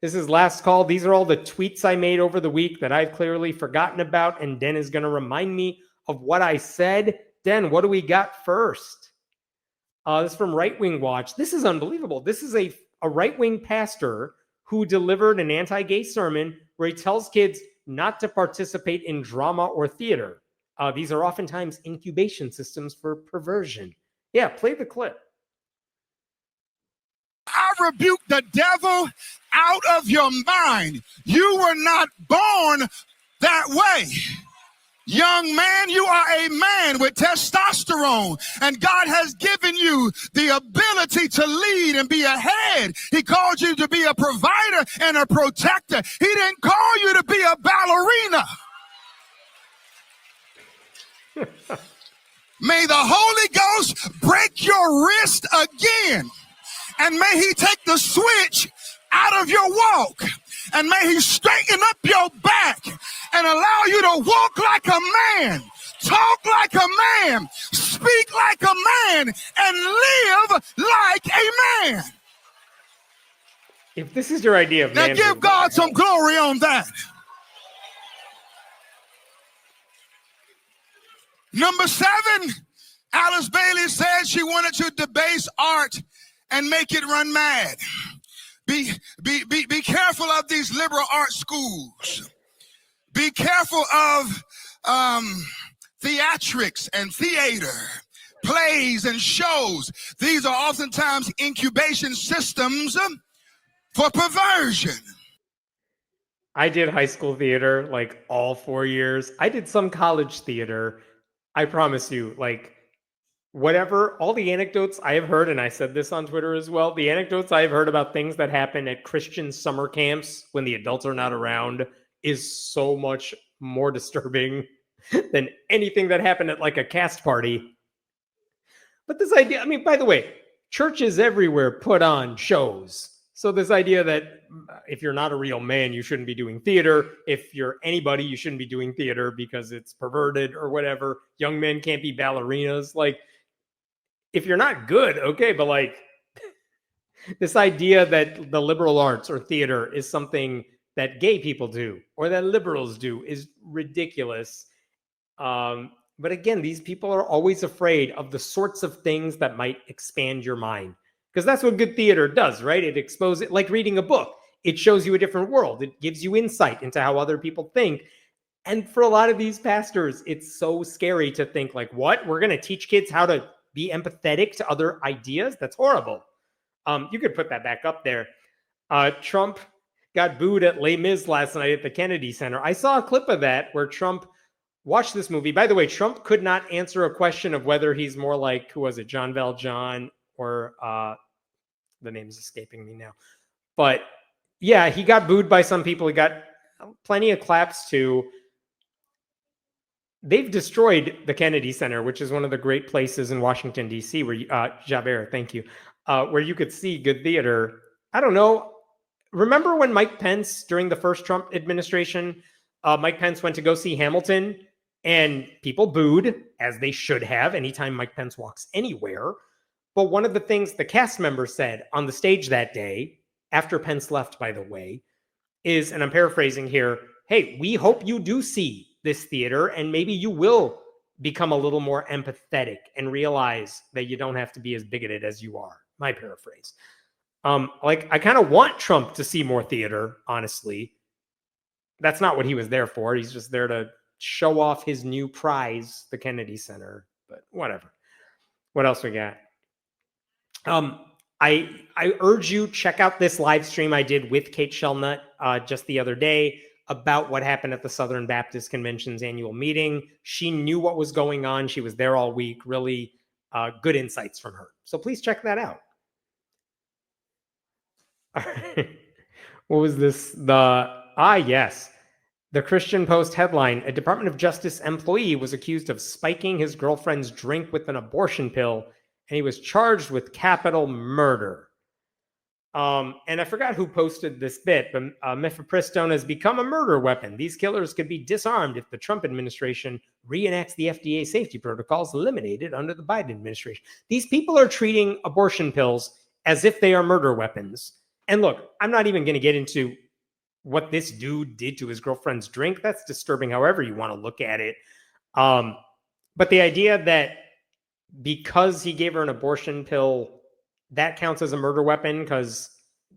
This is last call. These are all the tweets I made over the week that I've clearly forgotten about, and Den is going to remind me of what I said. Den, what do we got first? This is from Right Wing Watch. This is unbelievable. This is a right-wing pastor who delivered an anti-gay sermon where he tells kids not to participate in drama or theater. These are oftentimes incubation systems for perversion. Yeah, play the clip. I rebuke the devil out of your mind. You were not born that way. Young man, you are a man with testosterone, and God has given you the ability to lead and be a head. He called you to be a provider and a protector. He didn't call you to be a ballerina. May the Holy Ghost break your wrist again, and may he take the switch out of your walk, and may he straighten up your back and allow you to walk like a man, talk like a man, speak like a man, and live like a man. If this is your idea of now, manhood, give God some glory on that. Number 7, Alice Bailey said she wanted to debase art and make it run mad. Be careful of these liberal art schools. Be careful of theatrics and theater, plays and shows. These are oftentimes incubation systems for perversion. I did high school theater like all 4 years. I did some college theater. I promise you, like, whatever, all the anecdotes I have heard, and I said this on Twitter as well, the anecdotes I've heard about things that happen at Christian summer camps when the adults are not around is so much more disturbing than anything that happened at like a cast party. But this idea, I mean, by the way, churches everywhere put on shows. So this idea that if you're not a real man, you shouldn't be doing theater. If you're anybody, you shouldn't be doing theater because it's perverted or whatever. Young men can't be ballerinas. Like, if you're not good, okay, but like this idea that the liberal arts or theater is something that gay people do or that liberals do is ridiculous. But again, these people are always afraid of the sorts of things that might expand your mind, because that's what good theater does, right? It exposes, like reading a book. It shows you a different world. It gives you insight into how other people think. And for a lot of these pastors, it's so scary to think like, what? We're going to teach kids how to be empathetic to other ideas? That's horrible. You could put that back up there. Trump got booed at Les Mis last night at the Kennedy Center. I saw a clip of that where Trump watched this movie. By the way, Trump could not answer a question of whether he's more like, who was it, John Valjean or the name's escaping me now. But yeah, he got booed by some people. He got plenty of claps too. They've destroyed the Kennedy Center, which is one of the great places in Washington, D.C., where Javert, thank you, where you could see good theater. I don't know. Remember when Mike Pence, during the first Trump administration, Mike Pence went to go see Hamilton and people booed, as they should have, anytime Mike Pence walks anywhere. But one of the things the cast members said on the stage that day, after Pence left, by the way, is, and I'm paraphrasing here, hey, we hope you do see this theater and maybe you will become a little more empathetic and realize that you don't have to be as bigoted as you are. My paraphrase. Like, I kind of want Trump to see more theater, honestly. That's not what he was there for. He's just there to show off his new prize, the Kennedy Center, but whatever. What else we got? I urge you, check out this live stream I did with Kate Shellnut just the other day about what happened at the Southern Baptist Convention's annual meeting. She knew what was going on. She was there all week. Really good insights from her. So please check that out. All right. What was this? Yes. The Christian Post headline, a Department of Justice employee was accused of spiking his girlfriend's drink with an abortion pill, and he was charged with capital murder. And I forgot who posted this bit, but mifepristone has become a murder weapon. These killers could be disarmed if the Trump administration reenacts the FDA safety protocols eliminated under the Biden administration. These people are treating abortion pills as if they are murder weapons. And look, I'm not even going to get into what this dude did to his girlfriend's drink. That's disturbing, however you want to look at it. But the idea that because he gave her an abortion pill, that counts as a murder weapon, because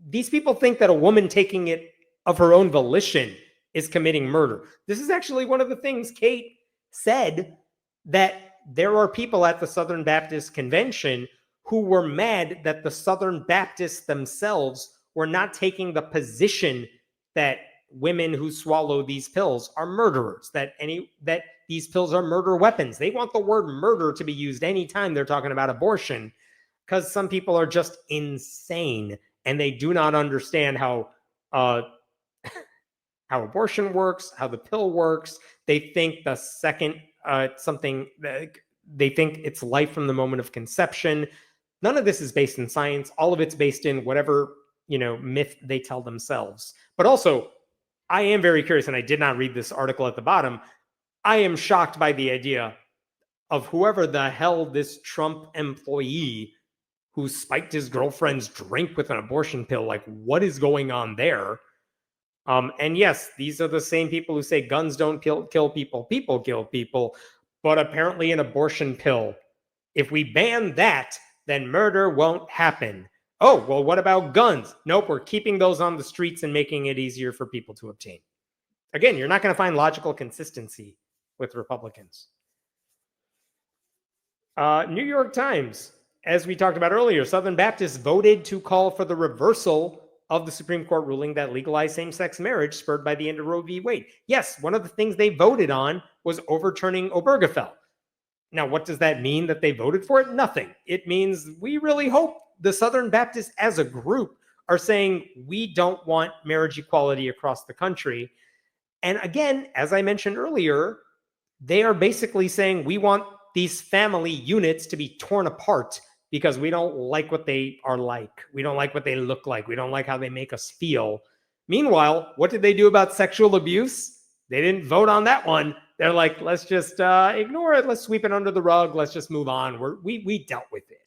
these people think that a woman taking it of her own volition is committing murder. This is actually one of the things Kate said, that there are people at the Southern Baptist Convention who were mad that the Southern Baptists themselves were not taking the position that women who swallow these pills are murderers, that these pills are murder weapons. They want the word murder to be used anytime they're talking about abortion, because some people are just insane and they do not understand how abortion works, how the pill works. They think the second they think it's life from the moment of conception. None of this is based in science. All of it's based in whatever, myth they tell themselves. But also, I am very curious, and I did not read this article at the bottom. I am shocked by the idea of whoever the hell this Trump employee who spiked his girlfriend's drink with an abortion pill. Like, what is going on there? And yes, these are the same people who say guns don't kill people, people kill people. But apparently an abortion pill, if we ban that, then murder won't happen. Oh, well, what about guns? Nope, we're keeping those on the streets and making it easier for people to obtain. Again, you're not going to find logical consistency with Republicans. New York Times, as we talked about earlier, Southern Baptists voted to call for the reversal of the Supreme Court ruling that legalized same-sex marriage spurred by the end of Roe v. Wade. Yes, one of the things they voted on was overturning Obergefell. Now, what does that mean that they voted for it? Nothing. It means we really hope the Southern Baptists as a group are saying we don't want marriage equality across the country. And again, as I mentioned earlier, they are basically saying we want these family units to be torn apart because we don't like what they are like. We don't like what they look like. We don't like how they make us feel. Meanwhile, what did they do about sexual abuse? They didn't vote on that one. They're like, let's just ignore it. Let's sweep it under the rug. Let's just move on. We dealt with it.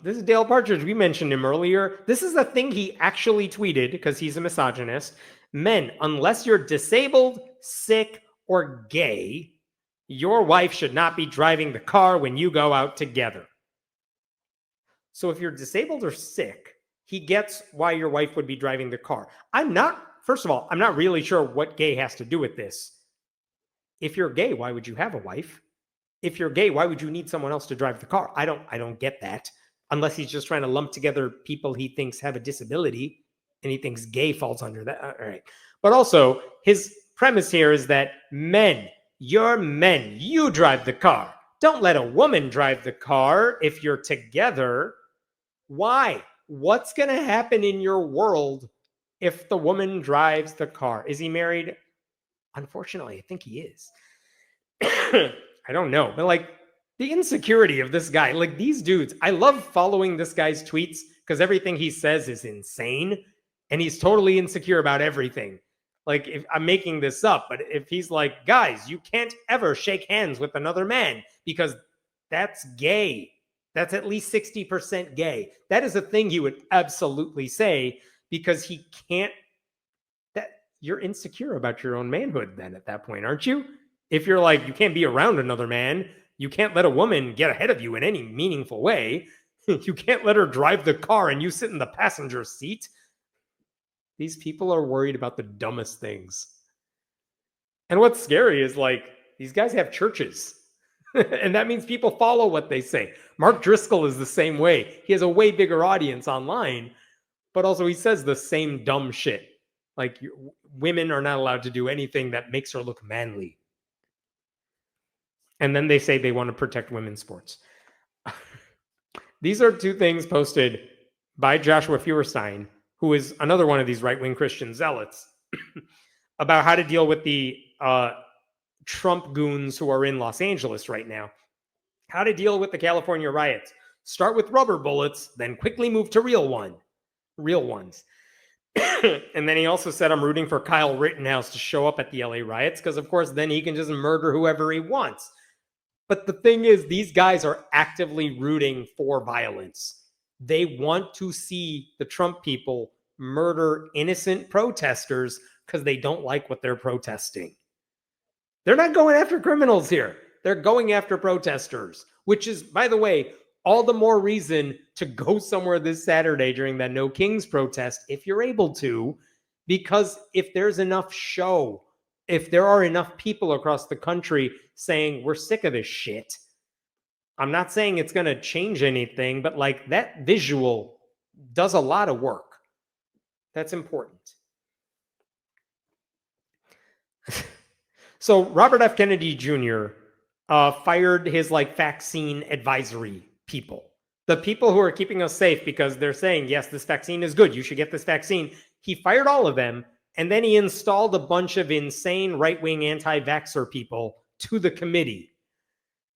This is Dale Partridge. We mentioned him earlier. This is the thing he actually tweeted because he's a misogynist. Men, unless you're disabled, sick, or gay, your wife should not be driving the car when you go out together. So if you're disabled or sick, he gets why your wife would be driving the car. First of all, I'm not really sure what gay has to do with this. If you're gay, why would you have a wife? If you're gay, why would you need someone else to drive the car? I don't get that. Unless he's just trying to lump together people he thinks have a disability and he thinks gay falls under that. All right. But also, his premise here is that men, you're men, you drive the car. Don't let a woman drive the car if you're together. Why? What's going to happen in your world if the woman drives the car? Is he married? Unfortunately, I think he is. I don't know. But like the insecurity of this guy, like these dudes, I love following this guy's tweets because everything he says is insane and he's totally insecure about everything. Like, if I'm making this up, but if he's like, guys, you can't ever shake hands with another man because that's gay. That's at least 60% gay. That is a thing he would absolutely say because he can't. You're insecure about your own manhood then at that point, aren't you? If you're like, you can't be around another man, you can't let a woman get ahead of you in any meaningful way. You can't let her drive the car and you sit in the passenger seat. These people are worried about the dumbest things. And what's scary is like, these guys have churches. And that means people follow what they say. Mark Driscoll is the same way. He has a way bigger audience online, but also he says the same dumb shit. Like, women are not allowed to do anything that makes her look manly. And then they say they want to protect women's sports. These are two things posted by Joshua Feuerstein, who is another one of these right-wing Christian zealots, about how to deal with the Trump goons who are in Los Angeles right now. How to deal with the California riots. Start with rubber bullets, then quickly move to real ones. And then he also said, I'm rooting for Kyle Rittenhouse to show up at the LA riots because, of course, then he can just murder whoever he wants. But the thing is, these guys are actively rooting for violence. They want to see the Trump people murder innocent protesters because they don't like what they're protesting. They're not going after criminals here. They're going after protesters, which is, by the way, all the more reason to go somewhere this Saturday during that No Kings protest, if you're able to, because if there's enough show, if there are enough people across the country saying, we're sick of this shit, I'm not saying it's going to change anything, but like that visual does a lot of work. That's important. So Robert F. Kennedy Jr. Fired his like vaccine advisory people, the people who are keeping us safe because they're saying, yes, this vaccine is good. You should get this vaccine. He fired all of them. And then he installed a bunch of insane right-wing anti-vaxxer people to the committee.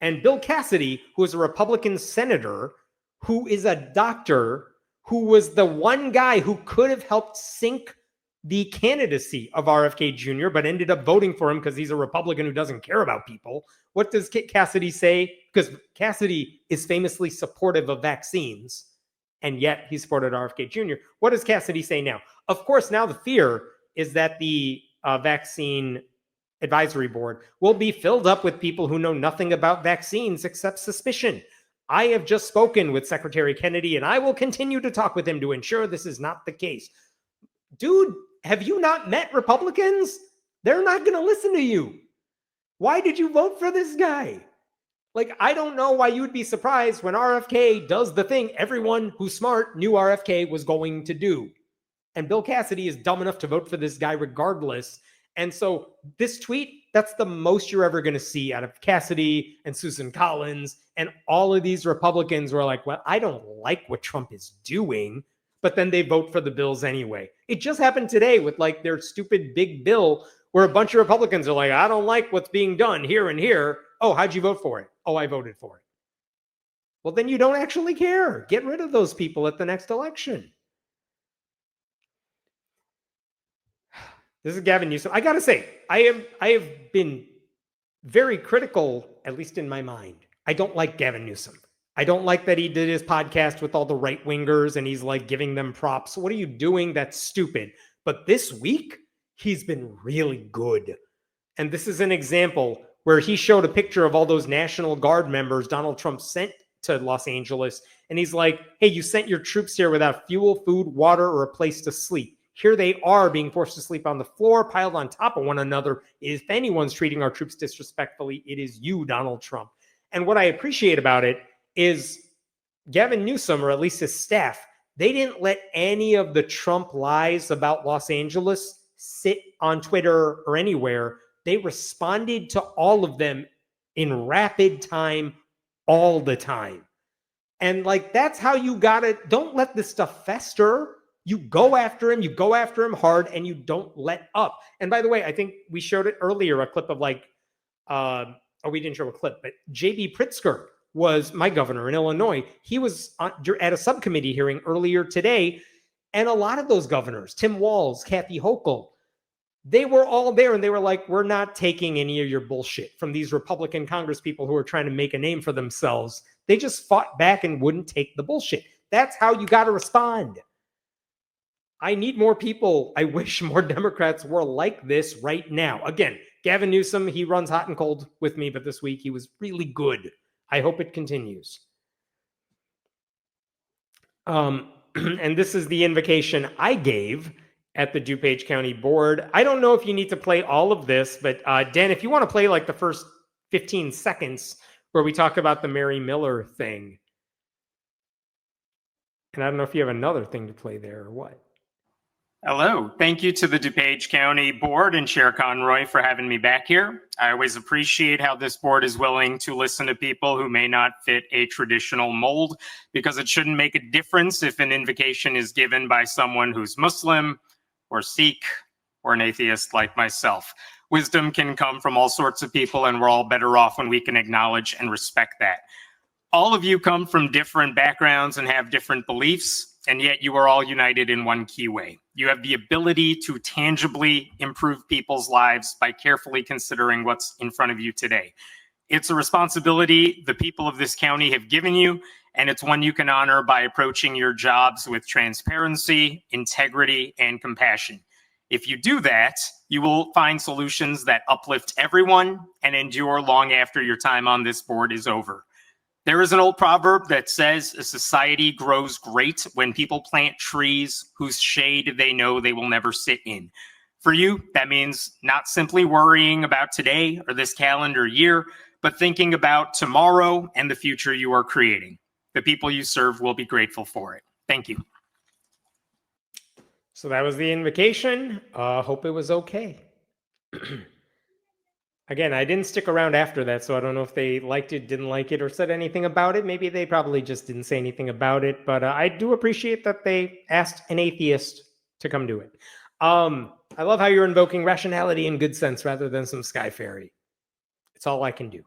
And Bill Cassidy, who is a Republican senator, who is a doctor, who was the one guy who could have helped sink the candidacy of RFK Jr., but ended up voting for him because he's a Republican who doesn't care about people. What does Cassidy say? Because Cassidy is famously supportive of vaccines, and yet he supported RFK Jr. What does Cassidy say now? Of course, now the fear is that the vaccine advisory board will be filled up with people who know nothing about vaccines except suspicion. I have just spoken with Secretary Kennedy, and I will continue to talk with him to ensure this is not the case. Dude, have you not met Republicans? They're not going to listen to you. Why did you vote for this guy? Like, I don't know why you would be surprised when RFK does the thing everyone who's smart knew RFK was going to do. And Bill Cassidy is dumb enough to vote for this guy regardless. And so this tweet, that's the most you're ever going to see out of Cassidy and Susan Collins and all of these Republicans who are like, well, I don't like what Trump is doing, but then they vote for the bills anyway. It just happened today with like their stupid big bill where a bunch of Republicans are like, I don't like what's being done here and here. Oh, how'd you vote for it? Oh, I voted for it. Well, then you don't actually care. Get rid of those people at the next election. This is Gavin Newsom. I got to say, I have been very critical, at least in my mind. I don't like Gavin Newsom. I don't like that he did his podcast with all the right-wingers and he's like giving them props. What are you doing? That's stupid. But this week, he's been really good. And this is an example where he showed a picture of all those National Guard members Donald Trump sent to Los Angeles. And he's like, hey, you sent your troops here without fuel, food, water, or a place to sleep. Here they are being forced to sleep on the floor, piled on top of one another. If anyone's treating our troops disrespectfully, it is you, Donald Trump. And what I appreciate about it is Gavin Newsom, or at least his staff, they didn't let any of the Trump lies about Los Angeles sit on Twitter or anywhere. They responded to all of them in rapid time, all the time. And like, that's how you got it. Don't let this stuff fester. You go after him hard, and you don't let up. And by the way, I think we showed it earlier, a clip of like, we didn't show a clip, but J.B. Pritzker was my governor in Illinois. He was at a subcommittee hearing earlier today, and a lot of those governors, Tim Walz, Kathy Hochul, they were all there, and they were like, we're not taking any of your bullshit from these Republican Congress people who are trying to make a name for themselves. They just fought back and wouldn't take the bullshit. That's how you got to respond. I need more people. I wish more Democrats were like this right now. Again, Gavin Newsom, he runs hot and cold with me, but this week he was really good. I hope it continues. And this is the invocation I gave at the DuPage County Board. I don't know if you need to play all of this, but Dan, if you want to play like the first 15 seconds where we talk about the Mary Miller thing. And I don't know if you have another thing to play there or what. Hello. Thank you to the DuPage County Board and Chair Conroy for having me back here. I always appreciate how this board is willing to listen to people who may not fit a traditional mold, because it shouldn't make a difference if an invocation is given by someone who's Muslim or Sikh or an atheist like myself. Wisdom can come from all sorts of people, and we're all better off when we can acknowledge and respect that. All of you come from different backgrounds and have different beliefs, and yet you are all united in one key way. You have the ability to tangibly improve people's lives by carefully considering what's in front of you today. It's a responsibility the people of this county have given you, and it's one you can honor by approaching your jobs with transparency, integrity, and compassion. If you do that, you will find solutions that uplift everyone and endure long after your time on this board is over. There is an old proverb that says a society grows great when people plant trees whose shade they know they will never sit in. For you, that means not simply worrying about today or this calendar year, but thinking about tomorrow and the future you are creating. The people you serve will be grateful for it. Thank you. So that was the invocation. Hope it was okay. Again, I didn't stick around after that, so I don't know if they liked it, didn't like it, or said anything about it. Maybe they probably just didn't say anything about it, but I do appreciate that they asked an atheist to come do it. I love how you're invoking rationality and good sense rather than some sky fairy. It's all I can do.